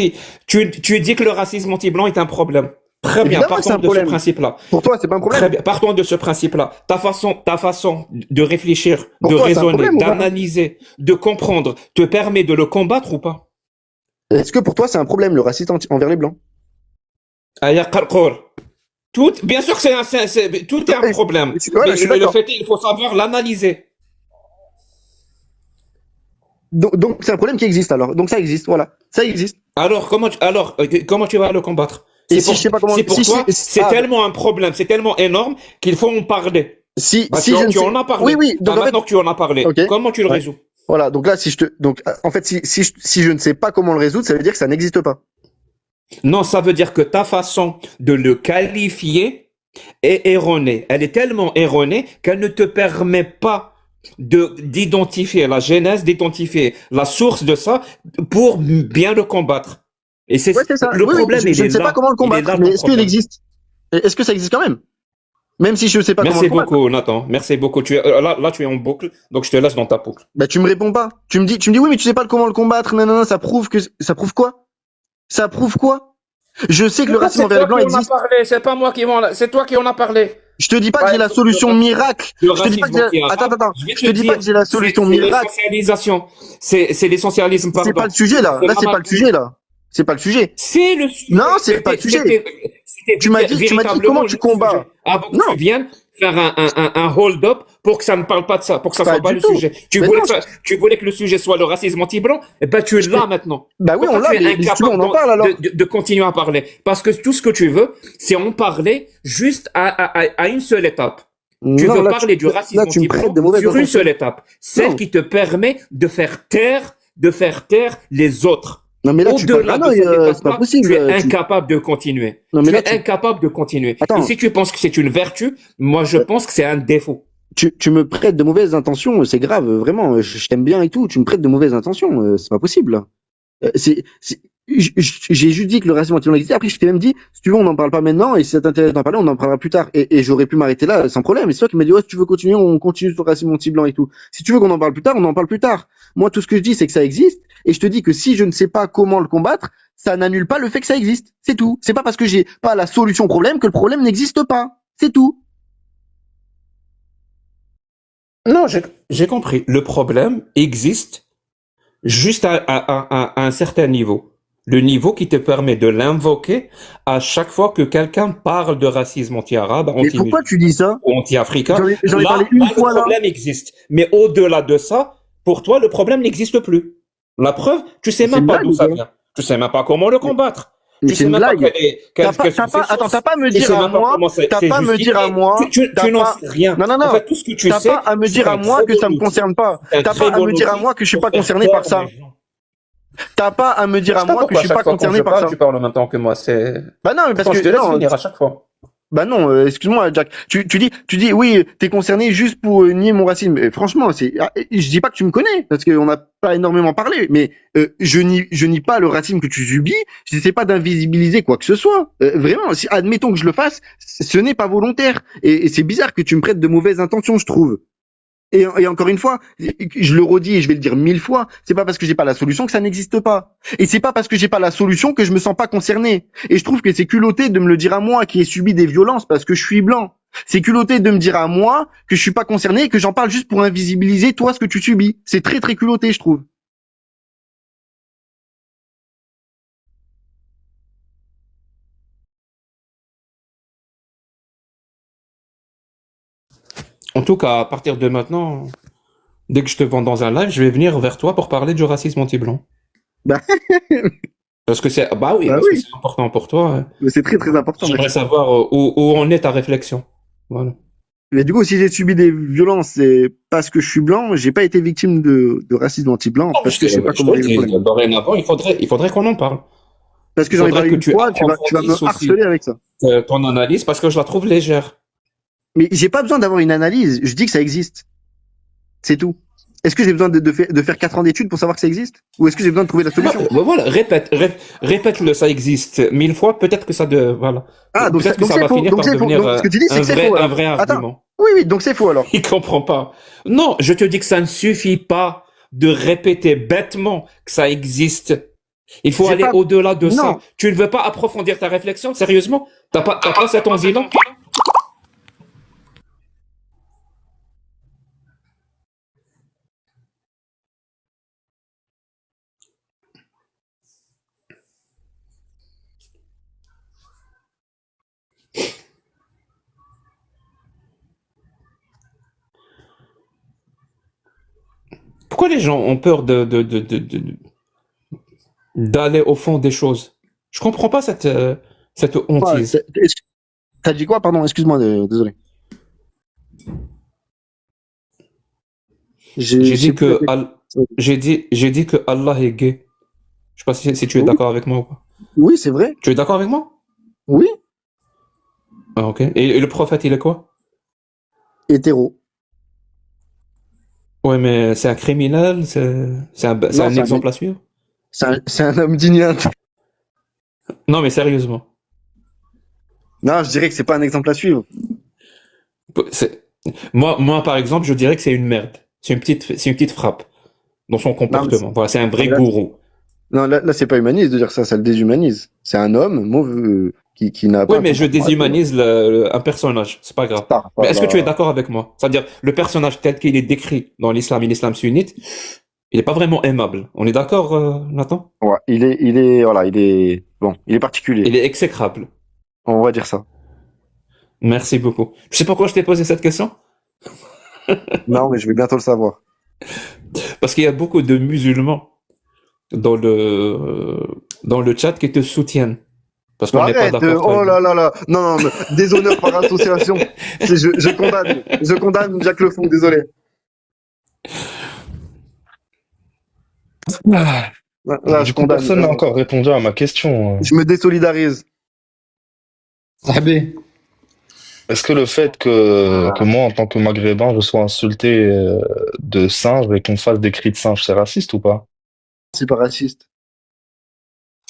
Tu dis que le racisme anti-blanc est un problème. Très bien, partons de ce principe-là. Pour toi, c'est pas un problème. Très bien, partons de ce principe-là. Ta façon de réfléchir, de raisonner, d'analyser, de comprendre, te permet de le combattre ou pas? Est-ce que pour toi, c'est un problème, le racisme envers les blancs? Bien sûr que tout est un problème. Mais le fait est, il faut savoir l'analyser. Donc c'est un problème qui existe alors. Donc ça existe, voilà. Ça existe. Alors comment tu vas le combattre? C'est tellement un problème, c'est tellement énorme qu'il faut en parler. Tu en as parlé. Oui. Donc maintenant que tu en as parlé, comment tu le résous? Voilà. Donc là, en fait, si je ne sais pas comment le résoudre, ça veut dire que ça n'existe pas. Non, ça veut dire que ta façon de le qualifier est erronée. Elle est tellement erronée qu'elle ne te permet pas d'identifier la genèse, d'identifier la source de ça pour bien le combattre. Et c'est ça. Le problème. Je ne sais pas comment le combattre, mais est-ce qu'il existe? Est-ce que ça existe quand même? Même si je ne sais pas comment le combattre. Merci beaucoup, Nathan. Merci beaucoup. Là, tu es en boucle, donc je te laisse dans ta boucle. Tu me réponds pas. Tu me dis oui, mais tu sais pas comment le combattre. Non, ça prouve quoi? Ça prouve quoi? Je sais que le racisme envers les blancs existe. C'est pas moi c'est toi qui en as parlé. Je te dis pas que j'ai la solution miracle. Je te dis pas que attends. Je te dis pas que j'ai la solution miracle. L'essentialisation. C'est l'essentialisme, pardon. C'est pas le sujet là. Là, c'est pas le sujet là. C'est pas le sujet. C'est le sujet. Non, c'est pas le sujet. Tu m'as dit comment tu combats. Avant que tu viennes faire un hold-up pour que ça ne parle pas de ça, pour que ça soit pas le sujet. Tu voulais que le sujet soit le racisme anti-blanc, et tu l'as maintenant. Oui, on l'a, mais on en parle alors. De continuer à parler. Parce que tout ce que tu veux, c'est en parler juste à une seule étape. Tu Non, veux là, parler du racisme là, tu me prêtes anti-blanc de mauvaises sur une intentions. seule étape, celle Non. qui te permet de faire taire les autres. Non, mais là, tu Au-delà parles de là, cette c'est pas étape-là, possible. tu es incapable de continuer. Non, mais Tu là, es incapable de continuer. Attends. Et si tu penses que c'est une vertu, moi je pense que c'est un défaut. Tu me prêtes de mauvaises intentions, c'est grave, vraiment. Je t'aime bien et tout. Tu me prêtes de mauvaises intentions, c'est pas possible. Là. J'ai juste dit que le racisme anti-blanc existait. Après, je t'ai même dit, si tu veux, on n'en parle pas maintenant. Et si ça t'intéresse d'en parler, on en parlera plus tard. Et j'aurais pu m'arrêter là sans problème. Et c'est toi qui m'as dit, ouais, si tu veux continuer, on continue sur le racisme anti-blanc et tout. Si tu veux qu'on en parle plus tard, on en parle plus tard. Moi, tout ce que je dis, c'est que ça existe. Et je te dis que si je ne sais pas comment le combattre, ça n'annule pas le fait que ça existe. C'est tout. C'est pas parce que j'ai pas la solution au problème que le problème n'existe pas. C'est tout. Non, j'ai compris. Le problème existe juste à un certain niveau. Le niveau qui te permet de l'invoquer à chaque fois que quelqu'un parle de racisme anti-arabe, Mais anti-musulman pourquoi tu dis ça? ou anti-africain. J'en ai Là, parlé une fois, le là. problème existe. Mais au-delà de ça, pour toi, le problème n'existe plus. La preuve, tu sais C'est même une pas blague d'où ou ça quoi? vient. Tu sais même pas comment le combattre. Mais Tu c'est sais une même pas blague. T'as pas à me dire à moi, t'as pas à me dire à moi, tu n'en sais rien. Non, non, non. En fait, tout ce que tu T'as sais, pas à me c'est dire à un moi très que ça bon me outil. concerne pas. C'est un T'as très pas à bon me dire à outil moi que je suis pour pas faire concerné peur par ça. aux gens. T'as pas à me dire à Je sais pas moi que je pourquoi suis à pas chaque fois quand concerné je par parle, ça. tu parles en même temps que moi. C'est Bah non, mais parce quand je que te laisse non, finir à chaque fois. bah non, excuse-moi, Jack. Tu dis, oui, t'es concerné juste pour nier mon racisme. Et franchement, je dis pas que tu me connais, parce qu'on n'a pas énormément parlé, mais je nie pas le racisme que tu subis. Je n'essaie pas d'invisibiliser quoi que ce soit. Vraiment, si, admettons que je le fasse, ce n'est pas volontaire. Et c'est bizarre que tu me prêtes de mauvaises intentions, je trouve. Et encore une fois, je le redis et je vais le dire 1000 fois, c'est pas parce que j'ai pas la solution que ça n'existe pas. Et c'est pas parce que j'ai pas la solution que je me sens pas concerné. Et je trouve que c'est culotté de me le dire à moi qui ai subi des violences parce que je suis blanc. C'est culotté de me dire à moi que je suis pas concerné et que j'en parle juste pour invisibiliser toi ce que tu subis. C'est très très culotté, je trouve. En tout cas, à partir de maintenant, dès que je te vends dans un live, je vais venir vers toi pour parler du racisme anti-blanc. Bah, Parce que c'est, bah oui, Bah parce oui. que c'est important pour toi. mais c'est très très important. J'aimerais savoir où en est ta réflexion. Voilà. Mais du coup, si j'ai subi des violences, c'est parce que je suis blanc, j'ai pas été victime de racisme anti-blanc, parce que je sais pas comment régler le problème. Dorénavant, il faudrait qu'on en parle. Parce que j'en ai faudrait parlé que une tu fois, tu vas me approfondisses aussi. harceler avec ça. Ton analyse, parce que je la trouve légère. Mais j'ai pas besoin d'avoir une analyse, je dis que ça existe. C'est tout. Est-ce que j'ai besoin de faire 4 ans d'études pour savoir que ça existe? Ou est-ce que j'ai besoin de trouver la solution? Bah voilà, répète-le, ça existe 1000 fois, peut-être que ça voilà. Ah, donc peut-être que donc ça c'est va faux. finir Donc par c'est faux. devenir Donc ce que tu dis, c'est que c'est faux. un alors. vrai Attends. argument. Oui, donc c'est faux alors. Il comprend pas. Non, je te dis que ça ne suffit pas de répéter bêtement que ça existe. Il faut J'ai aller pas- au-delà de ça. Non. Tu ne veux pas approfondir ta réflexion, sérieusement? T'as pas cette envie-là? Pourquoi les gens ont peur d'aller au fond des choses? Je comprends pas cette Ouais, hantise. T'as dit quoi? Pardon, excuse-moi, désolé. J'ai dit j'ai que plus la- j'ai dit que Allah est gay. Je sais pas si tu es Oui. d'accord avec moi ou pas. Oui, c'est vrai. Tu es d'accord avec moi? Oui, Ah, ok. Et le prophète, il est quoi? hétéro. Ouais, mais c'est un criminel, c'est un c'est un exemple à suivre? C'est un homme digne. Non, mais sérieusement. Non, je dirais que c'est pas un exemple à suivre. C'est- Moi, par exemple, je dirais que c'est une merde. C'est une petite frappe dans son comportement. Voilà, c'est un vrai Là, gourou. Non, là, c'est pas humaniste de dire ça, ça le déshumanise. C'est un homme mauvais qui n'a pas. Oui, mais je déshumanise un personnage, c'est pas grave. Mais est-ce que tu es d'accord avec moi? C'est-à-dire, le personnage tel qu'il est décrit dans l'islam sunnite, il n'est pas vraiment aimable. On est d'accord, Nathan? Ouais, il est particulier. Il est exécrable. On va dire ça. Merci beaucoup. Tu sais pourquoi je t'ai posé cette question? Non, mais je vais bientôt le savoir. Parce qu'il y a beaucoup de musulmans dans le chat qui te soutiennent. Parce qu'on n'est pas Arrête, d'accord. oh là là là, non, non, déshonneur par association. Je condamne Jacques Le Fou, désolé. Là, je condamne. Personne n'a encore répondu à ma question. Je me désolidarise. Est-ce que le fait que moi, en tant que maghrébin, je sois insulté de singe et qu'on fasse des cris de singe, c'est raciste ou pas? C'est pas raciste.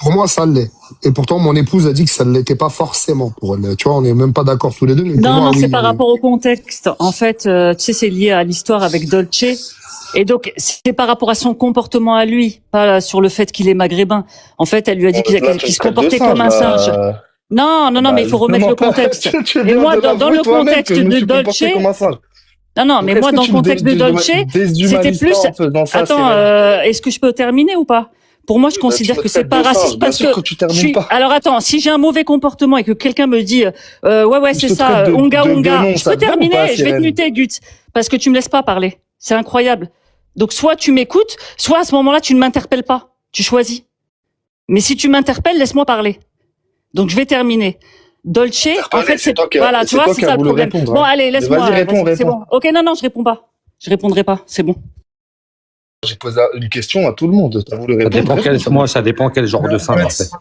Pour moi, ça l'est. Et pourtant, mon épouse a dit que ça ne l'était pas forcément pour elle. Tu vois, on n'est même pas d'accord tous les deux. Mais pour Non, moi, non, c'est oui, par rapport au contexte. En fait, tu sais, c'est lié à l'histoire avec Dolce. Et donc, c'est par rapport à son comportement à lui, pas sur le fait qu'il est maghrébin. En fait, elle lui a dit qu'il se comportait comme un singe. Non, mais il faut remettre le contexte. Et moi, dans le contexte de Dolce, non, mais moi, dans le contexte de Dolce, c'était plus. Attends, est-ce que je peux terminer ou pas? Pour moi, je considère que c'est pas raciste parce que alors attends, si j'ai un mauvais comportement et que quelqu'un me dit ouais, c'est ça, onga, je peux terminer, je vais te muter, Gut, parce que tu me laisses pas parler. C'est incroyable. Donc soit tu m'écoutes, soit à ce moment-là tu ne m'interpelles pas. Tu choisis. Mais si tu m'interpelles, laisse-moi parler. Donc je vais terminer. Dolce, en fait, c'est voilà, tu vois, c'est ça le problème. Bon, allez, laisse-moi. C'est bon. Ok, non, je réponds pas. Je répondrai pas. C'est bon. J'ai posé une question à tout le monde. T'as voulu répondre. Ça dépend quel genre de singe, en fait.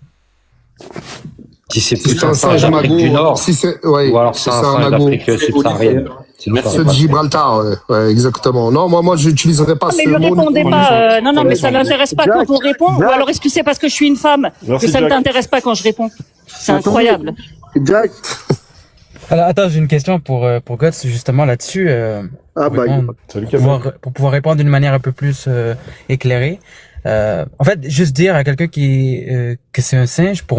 Si c'est plus un singe d'Afrique du Nord, si c'est, ouais, ou alors c'est un singe d'Afrique subsaharienne. Ceux de Gibraltar, ouais, exactement. Non, moi, j'utiliserais pas mais ce ne mot. répondez pas. Non, mais ça l'intéresse pas quand on répond. Ou alors est-ce que c'est parce que je suis une femme que ça ne t'intéresse pas quand je réponds? C'est incroyable. Jack. Alors, attends, j'ai une question pour Guts, justement, là-dessus. Pour pouvoir répondre d'une manière un peu plus éclairée. En fait, juste dire à quelqu'un que c'est un singe, pour